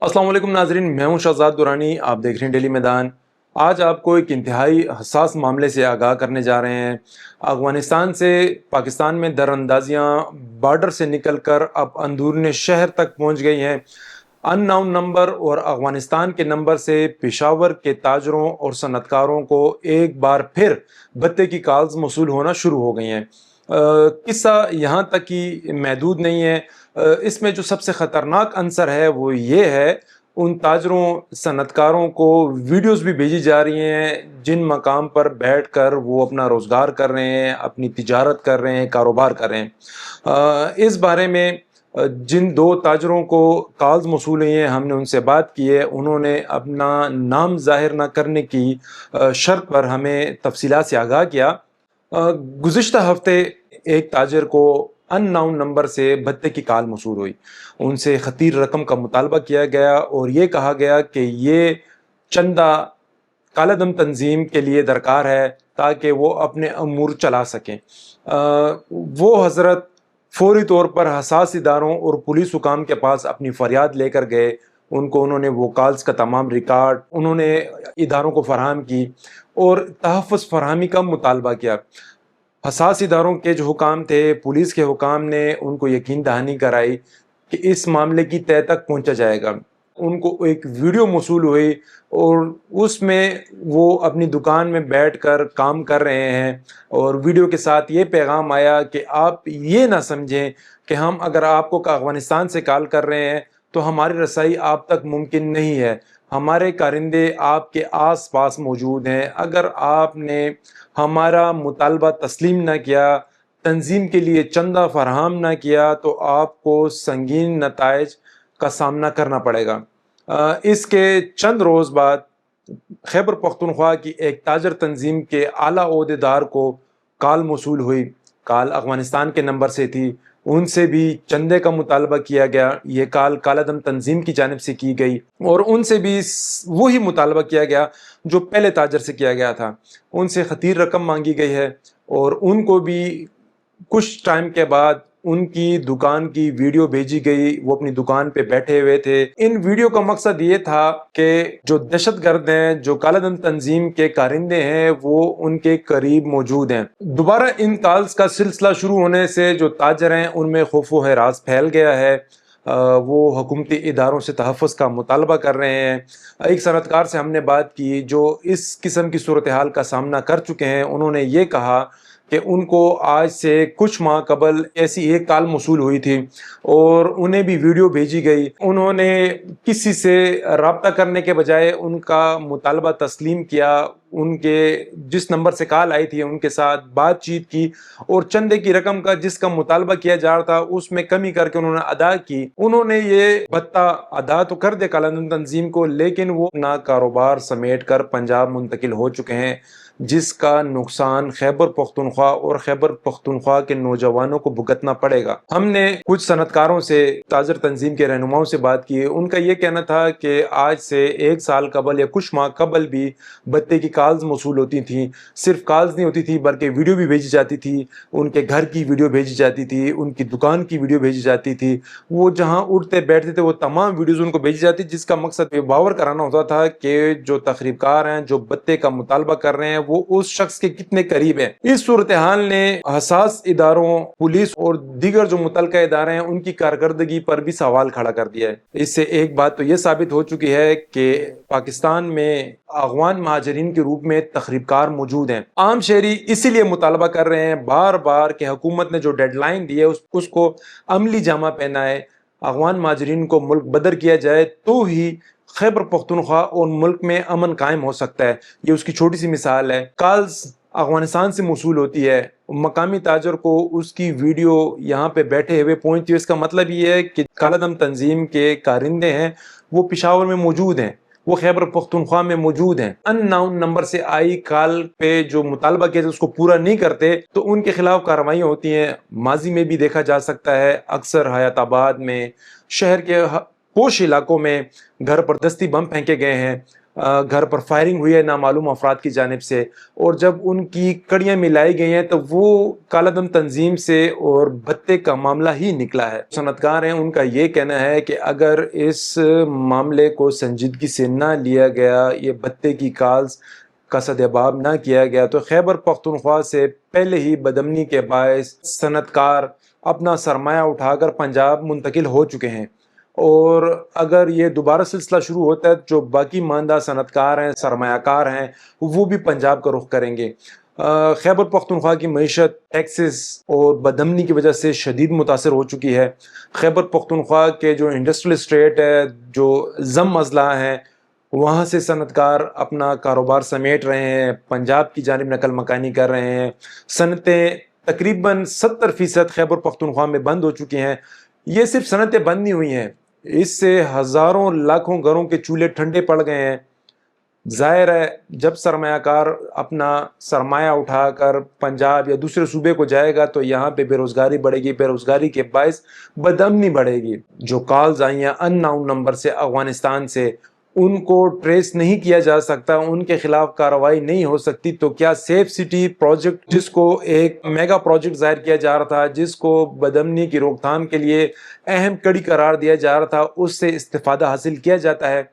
अस्सलाम वालेकुम नाजरीन, मैं हूं शहजाद दुरानी। आप देख रहे हैं डेली मैदान। आज आपको एक इंतहाई हसास मामले से आगाह करने जा रहे हैं। अफगानिस्तान से पाकिस्तान में दरअंदाजियां बॉर्डर से निकलकर अब अंदरूनी शहर तक पहुंच गई हैं। अननाउन नंबर और अफगानिस्तान के नंबर से पेशावर के ताजरों और सनतकारों को एक बार फिर भत्ते की कॉल्स मौसूल होना शुरू हो गई हैं। किस्सा यहाँ तक ही महदूद नहीं है। इसमें जो सबसे ख़तरनाक अंसर है वो ये है, उन ताजरों सनतकारों को वीडियोस भी भेजी जा रही हैं जिन मकाम पर बैठकर वो अपना रोज़गार कर रहे हैं, अपनी तिजारत कर रहे हैं, कारोबार कर रहे हैं। इस बारे में जिन दो ताजरों को कॉल्स मौसूल हुई हैं, हमने उनसे बात की है। उन्होंने अपना नाम ज़ाहिर न करने की शर्त पर हमें तफसीलात से आगाह किया। गुज़िश्ता हफ्ते एक ताजर को अननाउन नंबर से भत्ते की कॉल मौसूल हुई। उनसे खतीर रकम का मुतालबा किया गया और ये कहा गया कि ये चंदा कालादम तंजीम के लिए दरकार है ताकि वो अपने अमूर चला सकें। वो हज़रत फौरी तौर पर हसास इदारों और पुलिस हुकाम के पास अपनी फरियाद लेकर गए। उन्होंने वो कॉल्स का तमाम रिकॉर्ड उन्होंने इदारों को फराहम की और तहफ़्फ़ुज़ फरहमी का मुतालबा किया। हसास इदारों के जो हुकाम थे, पुलिस के हुकाम ने उनको यकीन दहानी कराई कि इस मामले की तह तक पहुंचा जाएगा। उनको एक वीडियो मौसूल हुई और उसमें वो अपनी दुकान में बैठकर काम कर रहे हैं और वीडियो के साथ ये पैगाम आया कि आप ये ना समझें कि हम अगर आपको अफ़गानिस्तान से कॉल कर रहे हैं तो हमारी रसाई आप तक मुमकिन नहीं है। हमारे कारिंदे आपके आस पास मौजूद हैं। अगर आपने हमारा मुतालबा तस्लीम न किया, तंजीम के लिए चंदा फराहम न किया तो आपको संगीन नताइज का सामना करना पड़ेगा। इसके चंद रोज़ बाद खैबर पख्तूनख्वा की एक ताजर तंजीम के आला ओहदेदार को कॉल मौसूल हुई। कॉल अफ़गानिस्तान के नंबर से थी। उनसे भी चंदे का मुतालबा किया गया। ये कॉल कालादम तंजीम की जानिब से की गई और उनसे भी वही मुतालबा किया गया जो पहले ताजर से किया गया था। उनसे खतीर रकम मांगी गई है और उनको भी कुछ टाइम के बाद उनकी दुकान की वीडियो भेजी गई। वो अपनी दुकान पे बैठे हुए थे। इन वीडियो का मकसद ये था कि जो दहशतगर्द हैं, जो कालादम तंजीम के कारिंदे हैं, वो उनके करीब मौजूद हैं। दोबारा इन कॉल्स का सिलसिला शुरू होने से जो ताजर हैं उनमें खौफ व हरास फैल गया है। वो हुकूमती इदारों से तहफ़्फ़ुज़ का मुतालबा कर रहे हैं। एक सनतकार से हमने बात की जो इस किस्म की सूरत हाल का सामना कर चुके हैं। उन्होंने ये कहा कि उनको आज से कुछ माह कबल ऐसी एक कॉल मौसूल हुई थी और उन्हें भी वीडियो भेजी गई। उन्होंने किसी से रब्ता करने के बजाय उनका मुतालबा तस्लीम किया। उनके जिस नंबर से कॉल आई थी उनके साथ बातचीत की और चंदे की रकम का जिसका मुतालबा किया जा रहा था उसमें कमी करके उन्होंने अदा की। उन्होंने ये भत्ता अदा तो कर दिया कालादम तंजीम को, लेकिन वो अपना कारोबार समेट कर पंजाब मुंतकिल हो चुके हैं, जिसका नुकसान खैबर पख्तूनख्वा और खैबर पख्तूनख्वा के नौजवानों को भुगतना पड़ेगा। हमने कुछ सनतकारों से, ताजर तंजीम के रहनुमाओं से बात की। उनका ये कहना था कि आज से एक साल कबल या कुछ माह कबल भी भत्ते की कॉल्स मौसूल होती थी। सिर्फ कॉल्स नहीं होती थी बल्कि वीडियो भी भेजी जाती थी। उनके घर की वीडियो भेजी जाती थी, उनकी दुकान की वीडियो भेजी जाती थी। वो जहाँ उठते बैठते थे वो तमाम वीडियोज उनको भेजी जाती, जिसका मकसद ये बावर कराना होता था कि जो तखरीबकार हैं, जो भत्ते का मुतालबा कर रहे हैं, वो उस शख्स के कितने करीब है। इस सूरत हाल ने हसास इदारों, पुलिस और दीगर जो मुतलका इदारे हैं उनकी कारकर्दगी पर भी सवाल खड़ा कर दिया है। इससे एक बात तो यह साबित हो चुकी है कि पाकिस्तान में अफगान महाजरीन के रूप में तखरीबकार मौजूद हैं। आम शहरी इसीलिए मुतालबा कर रहे हैं बार बार कि हुकूमत ने जो डेडलाइन दी है उसको अमली जामा पहनाए, अफगान महाजरीन को मुल्क बदर किया जाए तो ही खैबर पख्तूनख्वा और मुल्क में अमन कायम हो सकता है। ये उसकी छोटी सी मिसाल है। कॉल्स अफगानिस्तान से मौसूल होती है, मकामी ताजर को उसकी वीडियो यहाँ पे बैठे हुए पहुंचती है। इसका मतलब ये है कि कालादम तंजीम के कारिंदे हैं वो पेशावर में मौजूद हैं, वो खैबर पख्तूनख्वा में मौजूद हैं। अननाउन नंबर से आई कॉल पे जो मुतालबा किया उसको पूरा नहीं करते तो उनके खिलाफ कार्रवाई होती हैं। माजी में भी देखा जा सकता है, अक्सर हयाताबाद में, शहर के पोश इलाकों में घर पर दस्ती बम फेंके गए हैं। گھر پر فائرنگ ہوئی ہے نامعلوم افراد کی جانب سے، اور جب ان کی کڑیاں ملائی گئی ہیں تو وہ کالا دم تنظیم سے اور بھتے کا معاملہ ہی نکلا ہے۔ صنعتکار ہیں، ان کا یہ کہنا ہے کہ اگر اس معاملے کو سنجیدگی سے نہ لیا گیا، یہ بھتے کی کالز کا سدباب نہ کیا گیا، تو خیبر پختونخوا سے پہلے ہی بدامنی کے باعث صنعتکار اپنا سرمایہ اٹھا کر پنجاب منتقل ہو چکے ہیں، اور اگر یہ دوبارہ سلسلہ شروع ہوتا ہے جو باقی ماندہ صنعتکار ہیں، سرمایہ کار ہیں، وہ بھی پنجاب کا رخ کریں گے۔ خیبر پختونخوا کی معیشت ٹیکسز اور بدامنی کی وجہ سے شدید متاثر ہو چکی ہے۔ خیبر پختونخوا کے جو انڈسٹریل اسٹیٹ ہے، جو ضم اضلاع ہیں، وہاں سے صنعتکار اپنا کاروبار سمیٹ رہے ہیں، پنجاب کی جانب نقل مکانی کر رہے ہیں۔ صنعتیں تقریباً 70% خیبر پختونخوا میں بند ہو چکی ہیں۔ یہ صرف صنعتیں بند نہیں ہوئی ہیں، اس سے ہزاروں لاکھوں گھروں کے چولہے ٹھنڈے پڑ گئے ہیں۔ ظاہر ہے جب سرمایہ کار اپنا سرمایہ اٹھا کر پنجاب یا دوسرے صوبے کو جائے گا تو یہاں پہ بے روزگاری بڑھے گی، بے روزگاری کے باعث بدامنی بڑھے گی۔ جو کالز آئی ہیں ان نون نمبر سے افغانستان سے، ان کو ٹریس نہیں کیا جا سکتا، ان کے خلاف کارروائی نہیں ہو سکتی، تو کیا سیف سٹی پروجیکٹ، جس کو ایک میگا پروجیکٹ ظاہر کیا جا رہا تھا، جس کو بدامنی کی روک تھام کے لیے اہم کڑی قرار دیا جا رہا تھا، اس سے استفادہ حاصل کیا جاتا ہے؟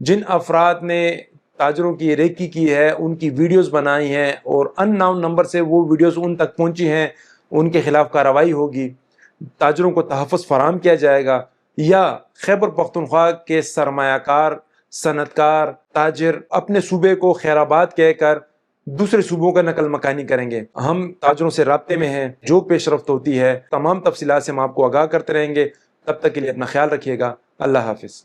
جن افراد نے تاجروں کی ریکی کی ہے، ان کی ویڈیوز بنائی ہیں اور ان نون نمبر سے وہ ویڈیوز ان تک پہنچی ہیں، ان کے خلاف کارروائی ہوگی، تاجروں کو تحفظ فراہم کیا جائے گا، یا خیبر پختونخوا کے سرمایہ کار، صنعتکار، تاجر اپنے صوبے کو خیر آباد کہہ کر دوسرے صوبوں کا نقل مکانی کریں گے؟ ہم تاجروں سے رابطے میں ہیں، جو پیش رفت ہوتی ہے تمام تفصیلات سے ہم آپ کو آگاہ کرتے رہیں گے۔ تب تک کے لیے اپنا خیال رکھیے گا۔ اللہ حافظ۔